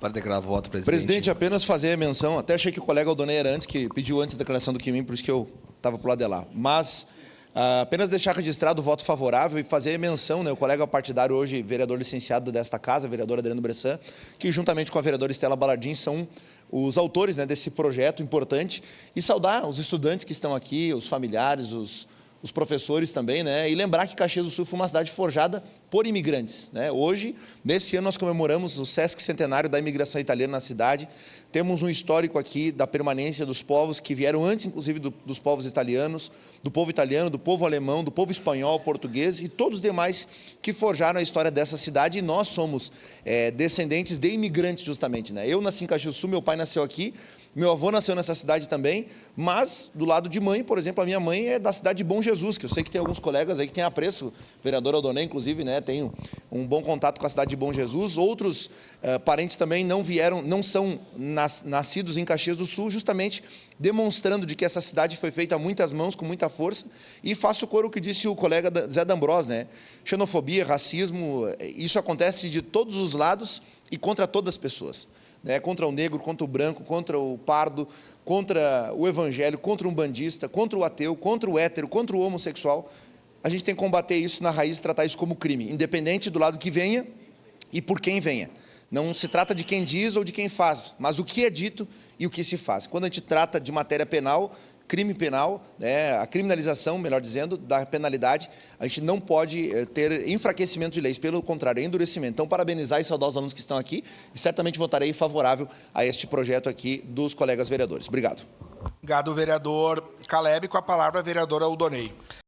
Para declarar voto, presidente. Presidente, apenas fazer a menção, até achei que o colega Aldonei era antes, que pediu antes a declaração do Quimim, por isso que eu estava para o lado de lá. Mas apenas deixar registrado o voto favorável e fazer menção, né, o colega partidário hoje, vereador licenciado desta casa, vereador Adriano Bressan, que juntamente com a vereadora Estela Balardim são os autores, né, desse projeto importante, e saudar os estudantes que estão aqui, os familiares, os professores também, né? E lembrar que Caxias do Sul foi uma cidade forjada por imigrantes, né? Hoje, nesse ano, nós comemoramos o Sesc Centenário da imigração italiana na cidade. Temos um histórico aqui da permanência dos povos que vieram antes, inclusive, dos povos italianos, do povo italiano, do povo alemão, do povo espanhol, português e todos os demais que forjaram a história dessa cidade. E nós somos descendentes de imigrantes, justamente, né? Eu nasci em Caxias do Sul, meu pai nasceu aqui. Meu avô nasceu nessa cidade também, mas do lado de mãe, por exemplo, a minha mãe é da cidade de Bom Jesus, que eu sei que tem alguns colegas aí que têm apreço, o vereador Aldonei, inclusive, né, tem um bom contato com a cidade de Bom Jesus. Outros parentes também não vieram, não são nascidos em Caxias do Sul, justamente demonstrando de que essa cidade foi feita a muitas mãos, com muita força, e faço coro ao que disse o colega Zé D'Ambrós, né? Xenofobia, racismo, isso acontece de todos os lados e contra todas as pessoas. Né, contra o negro, contra o branco, contra o pardo, contra o evangélico, contra o umbandista, contra o ateu, contra o hétero, contra o homossexual. A gente tem que combater isso na raiz e tratar isso como crime, independente do lado que venha e por quem venha. Não se trata de quem diz ou de quem faz, mas o que é dito e o que se faz. Quando a gente trata de matéria penal, crime penal, né, a criminalização, melhor dizendo, da penalidade, a gente não pode ter enfraquecimento de leis, pelo contrário, endurecimento. Então, parabenizar e saudar os alunos que estão aqui e certamente votarei favorável a este projeto aqui dos colegas vereadores. Obrigado. Obrigado, vereador Caleb. Com a palavra, a vereadora Aldonei.